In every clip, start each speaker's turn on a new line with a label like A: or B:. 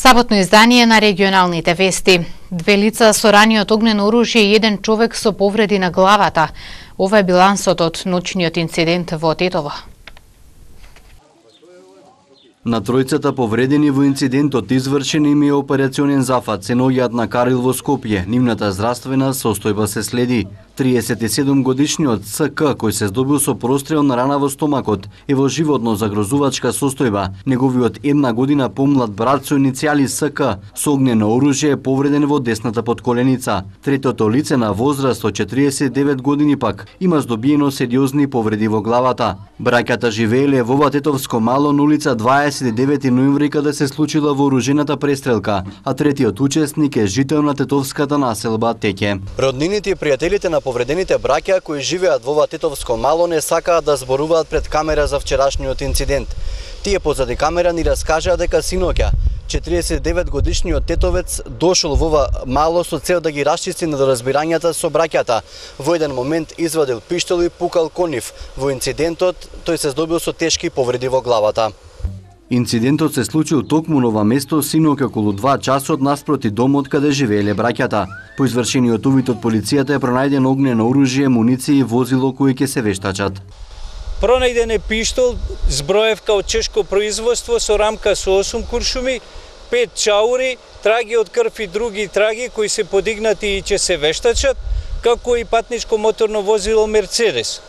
A: Саботно издание на регионалните вести. 2 лица со рани од огнено оружје и 1 човек со повреди на главата. Ова е билансот од ноќниот инцидент во Тетово.
B: На тројцата повредени во инцидентот извршен им е операционен зафат се наоѓаат на Карил во Скопје. Нивната здравствена состојба се следи. 37 годишниот СК, кој се здобил со прострелна рана во стомакот, е во животно загрозувачка состојба. Неговиот 1 година помлад брат со иницијали СК со огнено оружје е повреден во десната подколеница. Третото лице на возраст од 49 години пак има здобиено сериозни повреди во главата. Браќата живееле во Тетовско мало на улица 29 ноември каде се случила вооружената престрелка, а третиот учесник е жител на тетовската населба Теќе.
C: Роднините и пријателите на повредените браќа кои живеат во Тетовско мало не сакаат да зборуваат пред камера за вчерашниот инцидент. Тие позади камера ни раскажаа дека синоќа 49 годишниот тетовец дошол во мало со цел да ги расчисти недоразбирањата со браќата. Во еден момент извадил пиштол и пукал кон нив. Во инцидентот тој се здобил со тешки повреди во главата.
B: Инцидентот се случил токму на ова место синоќа околу 2 часот наспроти домот каде живееле браќата. По извршениот увид од полицијата е пронајдено огнено оружје, муниција и возило кои ќе се вештачат.
D: Пронајден е пиштол, зброевка од чешко производство со рамка со 8 куршуми, 5 чаури, траги од крв и други траги кои се подигнати и ќе се вештачат, како и патничко моторно возило Мерцедес.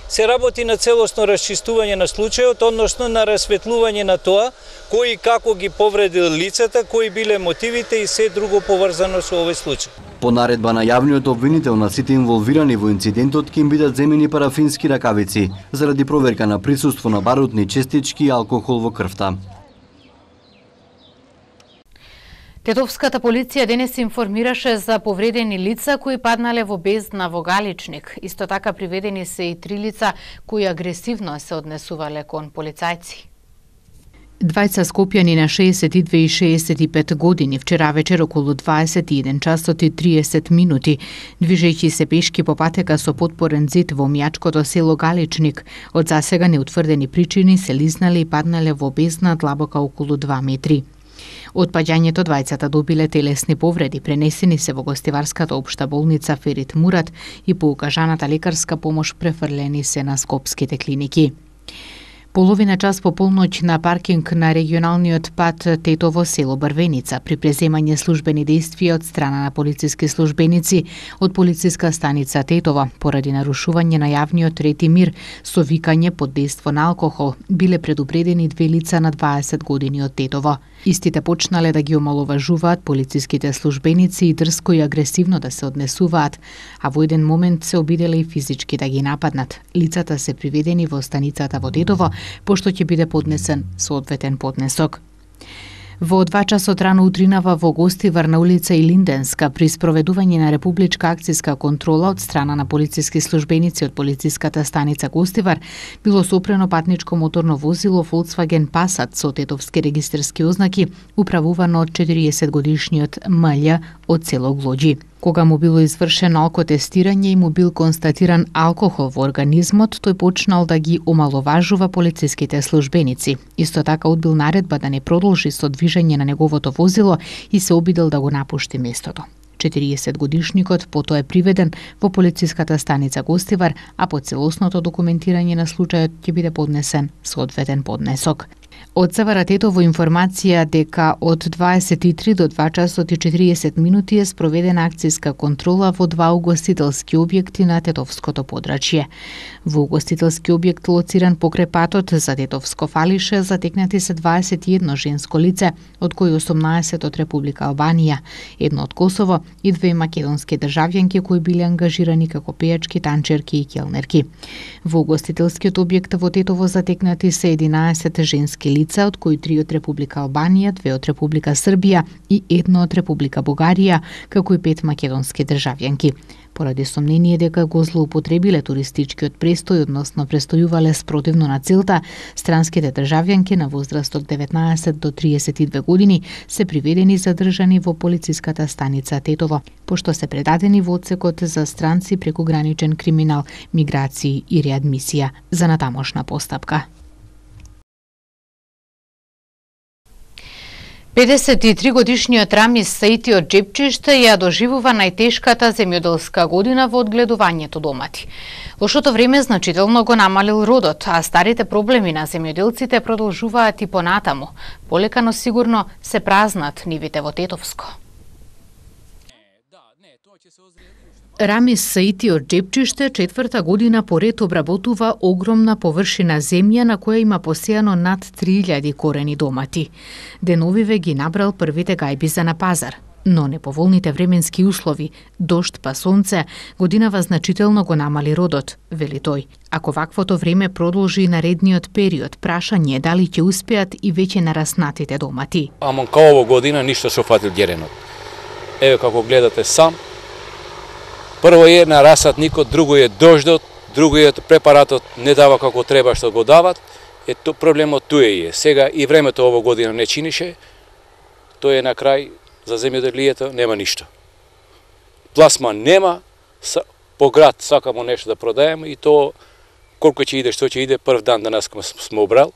D: Се работи на целосно расчистување на случајот, односно на расветлување на тоа, кои како ги повредил лицата, кои биле мотивите и се друго поврзано со овој случај.
B: По наредба на јавниот обвинител на сите инволвирани во инцидентот ќе им бидат земени парафински ракавици заради проверка на присуство на барутни честички и алкохол во крвта.
A: Тетовската полиција денес информираше за повредени лица кои паднале во бездна во Галичник. Исто така приведени се и 3 лица кои агресивно се однесувале кон полицајци.
E: Двајца скопјани на 62 и 65 години вчера вечер околу 21 часот и 30 минути, движејќи се пешки по патека со потпорен зид во мјачкото село Галичник, од засега неутврдени причини се лизнали и паднале во бездна длабока околу 2 метри. Од паѓањето двајцата добиле телесни повреди, пренесени се во гостиварската општа болница Ферит Мурат и по укажаната лекарска помош префрлени се на скопските клиники. Половина час по полноќ на паркинг на регионалниот пат Тетово село Брвеница при преземање службени действија од страна на полициски службеници од полициска станица Тетово поради нарушување на јавниот ред и мир со викање под дејство на алкохол биле предупредени 2 лица на 20 години од Тетово. Истите почнале да ги омаловажуваат полициските службеници и дрско и агресивно да се однесуваат, а во еден момент се обиделе и физички да ги нападнат. Лицата се приведени во станицата во Тетово, пошто ќе биде поднесен соодветен поднесок. Во 2 часот рано утринава во Гостивар на улица Илинденска при спроведување на републичка акцијска контрола од страна на полициски службеници од полициската станица Гостивар било сопрено патничко моторно возило Volkswagen Passat со тетовски регистарски ознаки управувано од 40 годишниот Мљ од село Глоџи. Кога му било извршено алкотестирање и му бил констатиран алкохол во организмот, тој почнал да ги омаловажува полициските службеници. Исто така одбил наредба да не продолжи со движење на неговото возило и се обидел да го напушти местото. 40 годишникот потоа е приведен во полициската станица Гостивар, а по целосното документирање на случајот ќе биде поднесен соодветен поднесок. Од ЦВР Тетово информација дека од 23 до 2 часот и 40 минути е спроведена акцијска контрола во 2 угостителски објекти на Тетовското подрачје. Во угостителски објект лоциран покрај патот за Тетовско фалише затекнати се 21 женско лице, од кои 18 од Република Албанија, 1 од Косово и 2 македонски државјанки кои биле ангажирани како пејачки, танчерки и келнерки. Во угостителскиот објект во Тетово затекнати се 11 женски лица, од кои 3 од Република Албанија, 2 од Република Србија и 1 од Република Бугарија, како и 5 македонски државјанки. Поради сомнение дека го злоупотребиле туристичкиот престој, односно престојувале спротивно на целта, странските државјанки на возраст од 19 до 32 години се приведени задржани во полициската станица Тетово, пошто се предадени во одсекот за странци прекуграничен криминал, миграции и реадмисија за натамошна постапка.
A: 53-годишниот Рамис Саити од Джепчиште ја доживува најтешката земјоделска година во одгледувањето домати. Лошото време значително го намалил родот, а старите проблеми на земјоделците продолжуваат и понатаму. Полека но сигурно се празнат нивите во Тетовско.
E: Рамис Саити од Джепчиште четврта година поред обработува огромна површина земја на која има посејано над 3000 корени домати. Деновиве ги набрал првите гајби за на пазар, но неповолните временски услови, дожд па сонце, годинава значително го намали родот, вели тој. Ако ваквото време продолжи и наредниот период, прашање е дали ќе успеат и веќе нараснатите домати.
F: Ама као ово година ништо се фатил геренот. Еве како гледате сам, прво е нарасат никот, друго е дождот, друго е препаратот не дава како треба што го дават. Проблемот туе е. Сега и времето ово година не чинише, тој е на крај за земјоделието нема ништо. Пласман нема, по град сакамо нешто да продаеме и то колку ќе иде, што ќе иде, прв дан денес сме обрал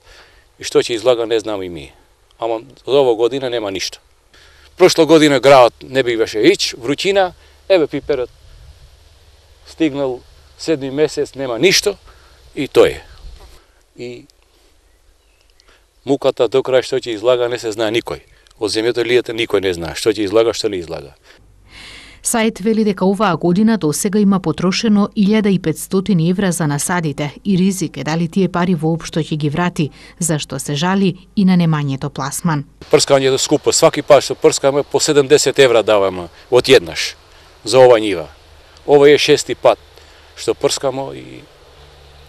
F: и што ќе излага не знам и ми. Ама за ово година нема ништо. Прошла година градот не биваше ич, вручина, еве пиперот стигнал 7 месец, нема ништо и тој е. И муката до крај што ќе излага не се знае никој. Од земјоделието никој не знае што ќе излага, што не излага.
E: Сајт вели дека оваа година до сега има потрошено 1500 евра за насадите и ризик е дали тие пари воопшто ќе ги врати, зашто се жали и на немањето пласман.
F: Прскањето скупо, сваки пат што прскаме по 70 евра даваме одеднаш за ова нива. Ова е 6ти пат што прскамо и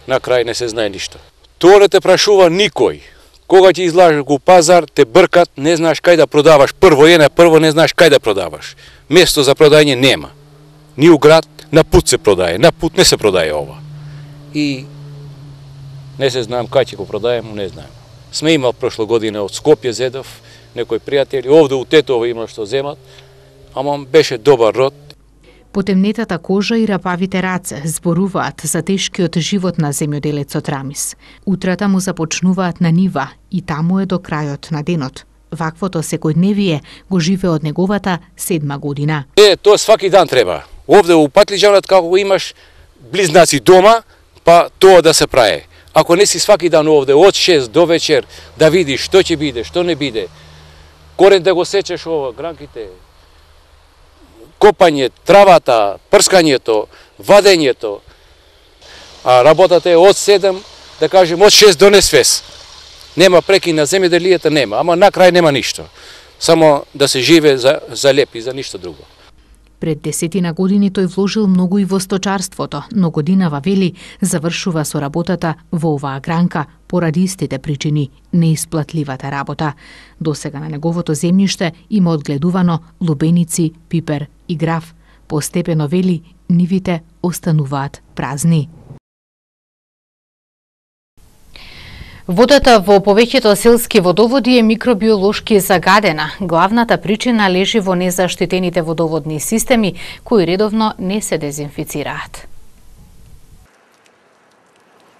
F: на крај не се знае ништо. Тоа не те прашува никој. Кога ќе излажеш го пазар, те бркат, не знаеш кај да продаваш. Прво не знаеш кај да продаваш. Место за продање нема. Ни у град, на пут се продае, на пут не се продае ова. И не се знаем кај ќе го продаем, не знаем. Сме имал прошла година од Скопје зедов, некои пријатели, овде у Тетово има што земат, ама беше добар род.
E: Потемнетата кожа и рапавите раце зборуваат за тешкиот живот на земјоделецот Рамис. Утрата му започнуваат на нива и таму е до крајот на денот. Ваквото секојдневие го живее од неговата 7 година.
F: Тоа сваки дан треба. Овде у Патлиџанот како имаш близнаци дома, па тоа да се прави. Ако не си сваки дан овде од 6 до вечер да видиш што ќе биде, што не биде, корен да го сечеш ова, гранките, копање, травата, прскањето, вадењето, а работата е од 7, да кажем, од 6 до несвес. Нема прекин на земјоделието, нема, ама на крај нема ништо. Само да се живе за леп и за ништо друго.
E: Пред 10 години тој вложил многу и во сточарството, но годинава вели завршува со работата во оваа гранка поради истите причини неисплатливата работа. Досега на неговото земјиште има одгледувано лубеници, пипер и граф. Постепено вели нивите остануваат празни.
A: Водата во повеќето селски водоводи е микробиолошки загадена. Главната причина лежи во незаштитените водоводни системи, кои редовно не се дезинфицираат.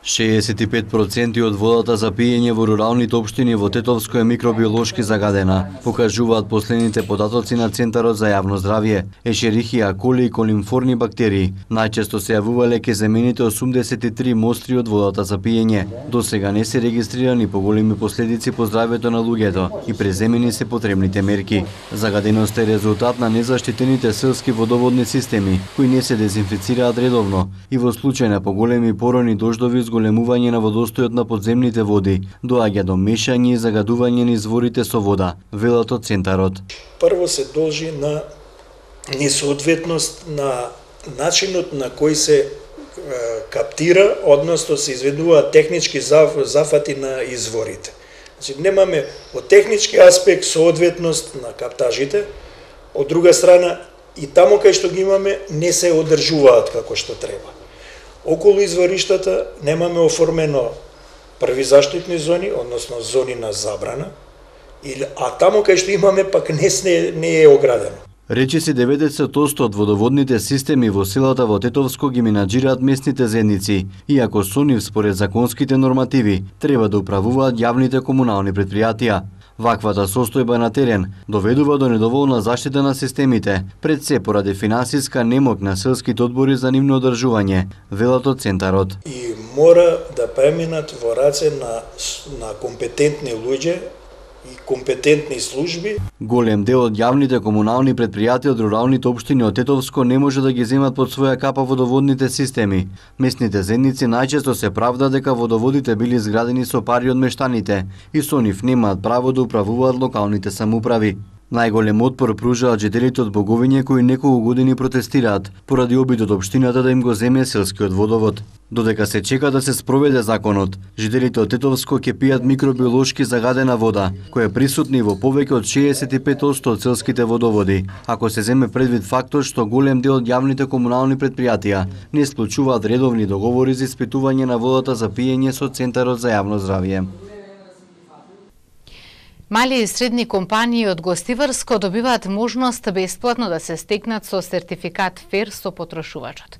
B: 65% од водата за пиење во руралните општини во Тетовско е микробиолошки загадена, покажуваат последните податоци на Центарот за јавно здравје. Ешерихија, коли и колимформни бактерии најчесто се јавувале ке замените 83 мостри од водата за пиење. До сега не се регистрирани поголеми последици по здравјето на луѓето и преземени се потребните мерки. Загаденоста е резултат на незаштитените селски водоводни системи, кои не се дезинфицираат редовно и во случај на поголеми порони дождови зголемување на водостојот на подземните води, доаѓа до мешање и загадување на изворите со вода, велат од Центарот.
G: Прво се должи на несоодветност на начинот на кој се каптира, односно се изведуваат технички зафати на изворите. Значи, немаме од технички аспект соодветност на каптажите, од друга страна и таму кај што ги имаме не се одржуваат како што треба. Околу извориштата немаме оформено први заштитни зони, односно зони на забрана, а таму кај што имаме пак не е оградено.
B: Речиси 90% од водоводните системи во селата во Тетовско ги менаџираат местните заедници, иако со нив според законските нормативи треба да управуваат јавните комунални претпријатија. Ваквата состојба на терен доведува до недоволна заштита на системите, пред се поради финансиска немок на селските одбори за нивно одржување, велат од центарот.
G: И мора да преминат во раце на компетентни луѓе и компетентни служби.
B: Голем дел од јавните комунални претпријатија од руралните општини од Тетовско не може да ги земат под своја капа водоводните системи. Местните заедници најчесто се правда дека водоводите били изградени со пари од мештаните и со нив немаат право да управуваат локалните самоуправи. Најголем отпор пружаат жителите од Боговиње кои неколку години протестираат поради обидот општината да им го земе селскиот водовод. Додека се чека да се спроведе законот, жителите од Тетовско ќе пијат микробиолошки загадена вода, која е присутна во повеќе од 65% од селските водоводи, ако се земе предвид фактот што голем дел од јавните комунални претпријатија не склучуваат редовни договори за испитување на водата за пиење со Центарот за јавно здравје.
A: Мали и средни компании од Гостиварско добиваат можност бесплатно да се стекнат со сертификат ФЕР со потрошувачот.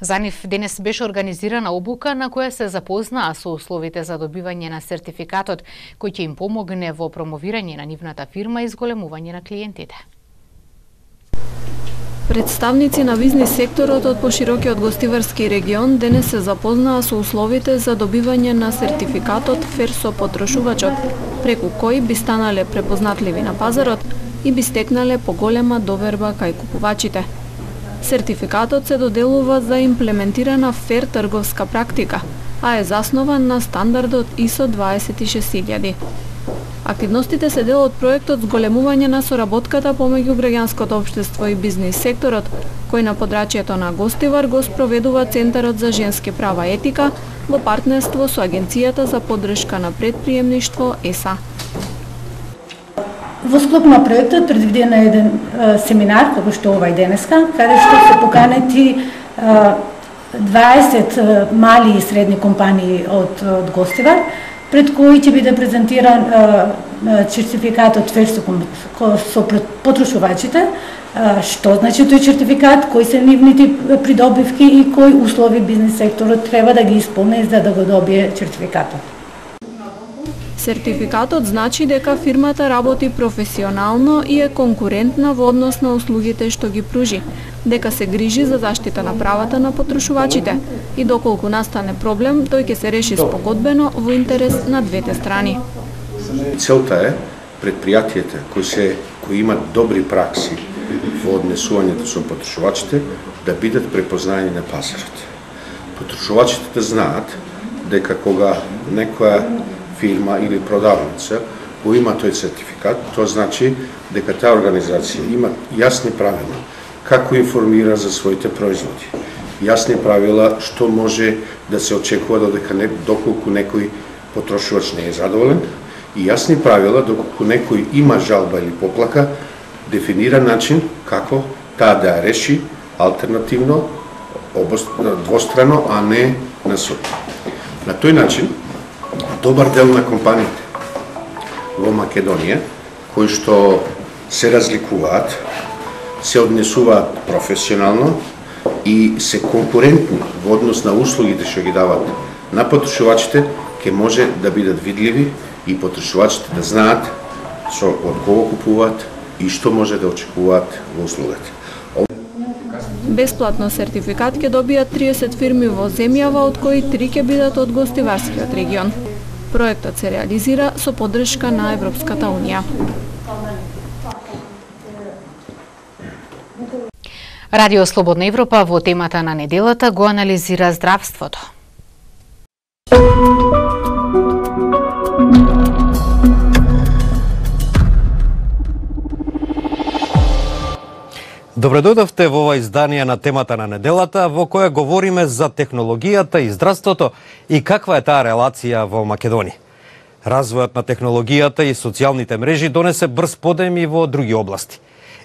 A: За нив денес беше организирана обука на која се запознаа со условите за добивање на сертификатот, кој ќе им помогне во промовирање на нивната фирма и зголемување на клиентите.
H: Представници на бизнис секторот од поширокиот Гостиварски регион денес се запознаа со условите за добивање на сертификатот ФЕР со потрошувачот, преку кој би станале препознатливи на пазарот и би стекнале поголема доверба кај купувачите. Сертификатот се доделува за имплементирана ФЕР трговска практика, а е заснован на стандардот ISO 26000. Активностите се дел од проектот зголемување на соработката помеѓу граѓанското општество и бизнис секторот, кој на подрачјето на Гостивар го спроведува Центарот за женски права и етика во партнерство со Агенцијата за поддршка на предприемништво ЕСА.
I: Во склоп на проектот предвиден е еден семинар, како што овај денеска, каде што се поканети 20 мали и средни компании од Гостивар, пред кои ќе биде презентиран сертификатот ФЕР со потрошувачите, што значи тој сертификат, кои се нивните придобивки и кои услови бизнес секторот треба да ги исполни за да го добие сертификатот.
H: Сертификатот значи дека фирмата работи професионално и е конкурентна во однос на услугите што ги пружи, дека се грижи за заштита на правата на потрошувачите и доколку настане проблем, тој ќе се реши спогодбено во интерес на двете страни.
J: Целта е предпријатијата кои имат добри пракси во однесувањето со потрошувачите да бидат препознаени на пазарот. Потрошувачите да знаат дека кога некоја фирма или продавница кој има тој сертификат, тоа значи дека таа организација има јасни правила како информира за своите производи. Јасни правила што може да се очекува доколку некој потрошувач не е задоволен и јасни правила доколку некој има жалба или поплака, дефинира начин како таа да ја реши алтернативно, двострано, а не на суд. На тој начин добар дел на компаниите во Македонија, кои што се разликуваат, се однесуваат професионално и се конкурентни во однос на услугите што ги дават на потрошувачите, ќе може да бидат видливи и потрошувачите да знаат од кого купуваат и што може да очекуваат во услугата.
H: Бесплатно сертификат ќе добијат 30 фирми во земјава, од кои 3 ќе бидат од Гостиварскиот регион. Проектот се реализира со поддршка на Европската унија.
A: Радио Слободна Европа во темата на неделата го анализира здравството.
K: Добре дојдовте во ова издание на темата на неделата, во која говориме за технологијата и здравството и каква е таа релација во Македонија. Развојот на технологијата и социјалните мрежи донесе брз подем и во други области.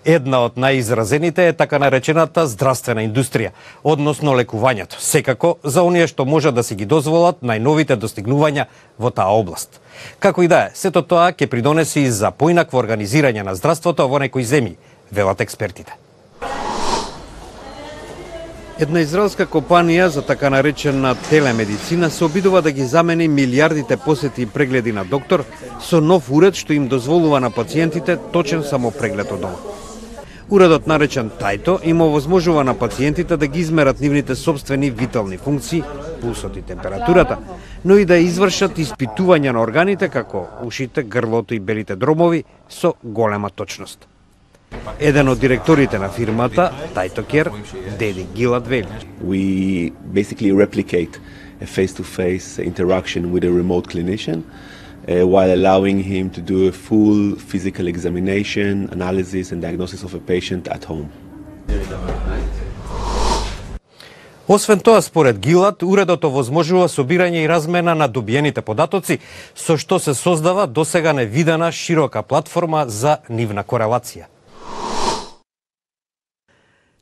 K: Една од најизразените е така наречената здравствена индустрија, односно лекувањето, секако за оние што може да си ги дозволат најновите достигнувања во таа област. Како и да е, сето тоа ќе придонеси и за поинакво организирање на здравството во некои земји, велат експертите. Една израелска компанија за така наречена телемедицина се обидува да ги замени милиардите посети и прегледи на доктор со нов уред што им дозволува на пациентите точен самопреглед од дома. Уредот наречен Тајто им овозможува на пациентите да ги измерат нивните собствени витални функции, пулсот и температурата, но и да извршат испитувања на органите како ушите, грлото и белите дромови со голема точност. Еден од директорите на фирмата, Тајтокер, Деди Гилад вели.
L: We basically replicate a face-to-face interaction with a remote clinician while allowing him to do a full physical examination, analysis and diagnosis of a patient at home.
K: Освен тоа, според Гилад, уредот овозможува собирање и размена на добиените податоци, со што се создава досега невидена широка платформа за нивна корелација.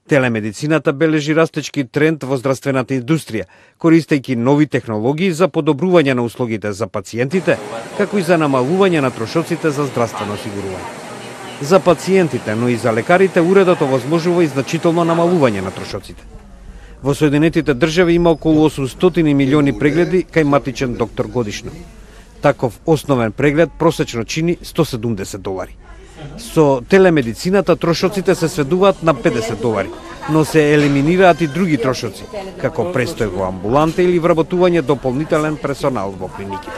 K: Телемедицината бележи растечки тренд во здравствената индустрија, користејќи нови технологии за подобрување на услугите за пациентите, како и за намалување на трошоците за здравствено осигурување. За пациентите, но и за лекарите, уредот овозможува и значително намалување на трошоците. Во Соединетите држави има околу 800 милиони прегледи кај матичен доктор годишно. Таков основен преглед просечно чини $170. Со телемедицината трошоците се сведуваат на $50, но се елиминираат и други трошоци, како престој во амбуланта или вработување дополнителен персонал во клиниките.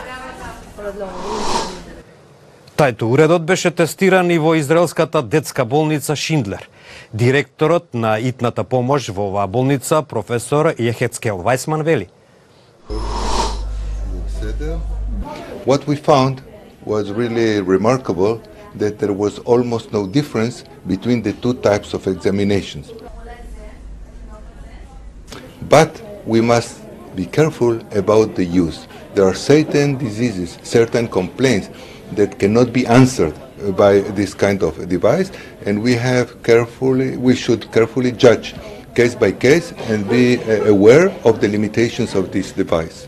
K: Тајто уредот беше тестиран и во израелската детска болница Шиндлер. Директорот на итната помош во оваа болница, професор Ехецкел Вајсман вели.
M: What we found was really remarkable, that there was almost no difference between the two types of examinations. But we must be careful about the use. There are certain diseases, certain complaints that cannot be answered by this kind of device, and we should carefully judge case by case and be aware of the limitations of this device.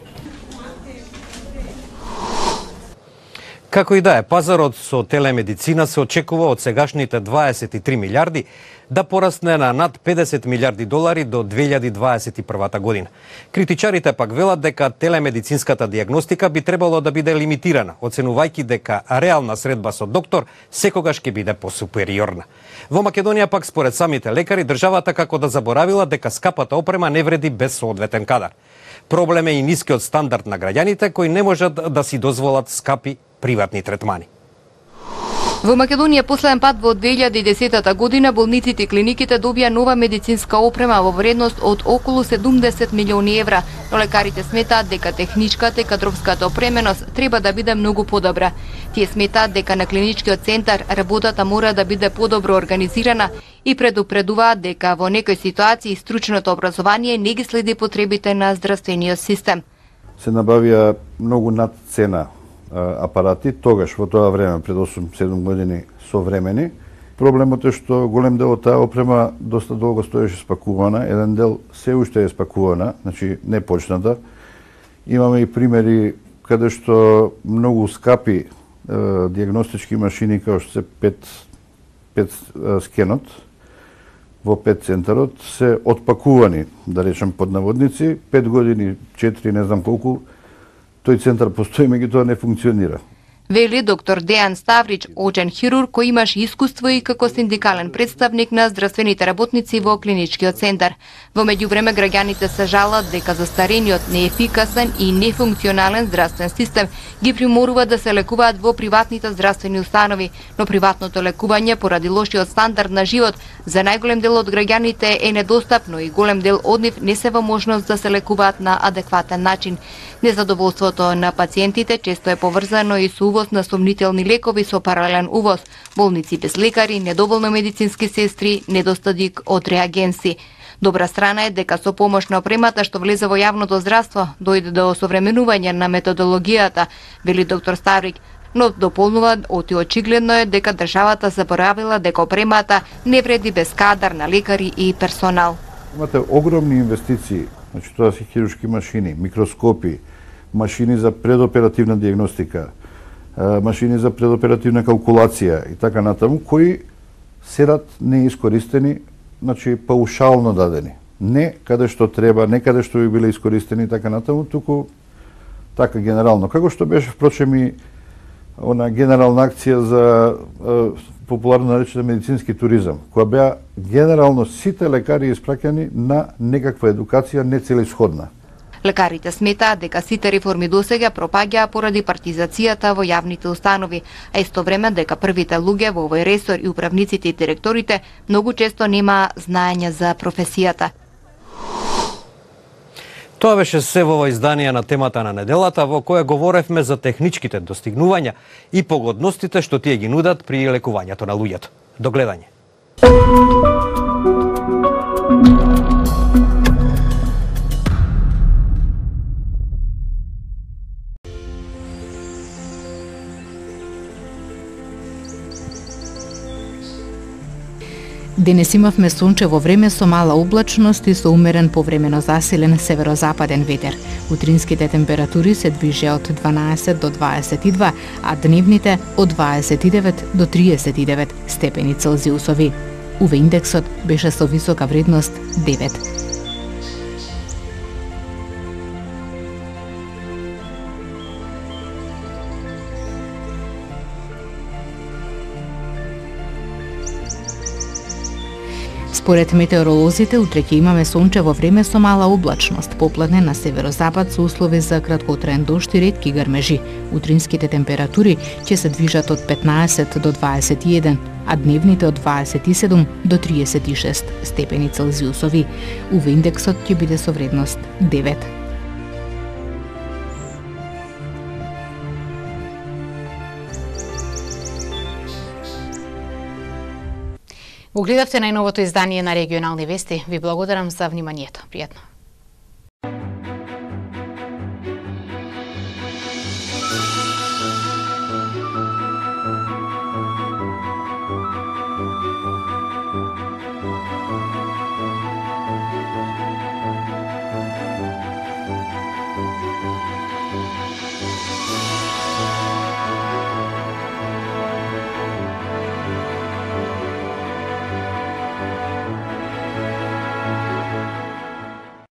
K: Како и да е, пазарот со телемедицина се очекува од сегашните 23 милиарди да порасне на над $50 милиарди до 2021 година. Критичарите пак велат дека телемедицинската диагностика би требало да биде лимитирана, оценувајќи дека реална средба со доктор секогаш ќе биде посупериорна. Во Македонија пак според самите лекари државата како да заборавила дека скапата опрема не вреди без соодветен кадар. Проблем е и нискиот стандард на граѓаните кои не можат да си дозволат скапи приватни третмани.
N: Во Македонија последен пат во 2010 година болниците и клиниките добија нова медицинска опрема во вредност од околу 70 милиони евра, но лекарите сметаат дека техничката и кадровската опременост треба да биде многу подобра. Тие сметаат дека на клиничкиот центар работата мора да биде подобро организирана и предупредуваат дека во некои ситуации стручното образование не ги следи потребите на здравствениот систем.
O: Се набавија многу над цена апарати, тогаш во тоа време, пред 8-7 години, современи. Проблемот е што голем дел од таа опрема доста долго стоеше спакувана, еден дел се уште е спакувана, значи не почната. Имаме и примери каде што многу скапи диагностички машини, како што се пет скенот во 5 центарот, се отпакувани, да речем под наводници, 5 години, 4, не знам колку, тој центар постои, меѓутоа не функционира.
N: Вели доктор Дејан Ставрич, очен хирург кој имаш искуство и како синдикален представник на здравствените работници во клиничкиот центар. Во меѓувреме граѓаните се жалат дека застарениот, неефикасен и нефункционален здравствен систем ги приморува да се лекуваат во приватните здравствени установи, но приватното лекување поради лошиот стандард на живот за најголем дел од граѓаните е недостапно и голем дел од нив не се во можност да се лекуваат на адекватен начин. Незадоволството на пациентите често е поврзано и со увоз на сомнителни лекови со паралелен увоз, болници без лекари, недоволно медицински сестри, недостаток од реагенси. Добра страна е дека со помош на опремата што влезе во јавното здравство дојде до осовременување на методологијата, вели доктор Ставрик, но дополнува оти очигледно е дека државата заборавила дека опремата не вреди без кадар на лекари и персонал.
O: Имате огромни инвестиции, значи тоа се хируршки машини, микроскопи, машини за предоперативна диагностика, машини за предоперативна калкулација и така натаму, кои седат неискористени, значи паушално дадени. не каде што треба, не каде што би биле искористени така натаму, туку така генерално. Како што беше впрочем и она генерална акција за популарно наречена медицински туризам, која беа генерално сите лекари испраќани на некаква едукација нецелисходна.
N: Лекарите сметаат дека сите реформи досега пропаѓаа поради партизацијата во јавните установи, а исто време дека првите луѓе во овој ресор и управниците и директорите многу често немаа знаење за професијата.
K: Тоа беше се во ова издание на темата на неделата, во која говоревме за техничките достигнувања и погодностите што тие ги нудат при лекувањето на луѓето. До гледање.
E: Денес имавме сончево време со мала облачност и со умерен повремено засилен северозападен ветер. Утринските температури се движеа од 12 до 22, а дневните од 29 до 39 степени Целзиусови. УВ индексот беше со висока вредност 9. Според метеоролозите, утре ќе имаме сончево време со мала облачност, попладне на северозапад со услови за краткотраен дожд и ретки грмежи. Утринските температури ќе се движат од 15 до 21, а дневните од 27 до 36 степени Целзиусови. УВ индексот ќе биде со вредност 9.
A: Го гледавте најновото издание на Регионални вести. Ви благодарам за вниманието. Пријатно.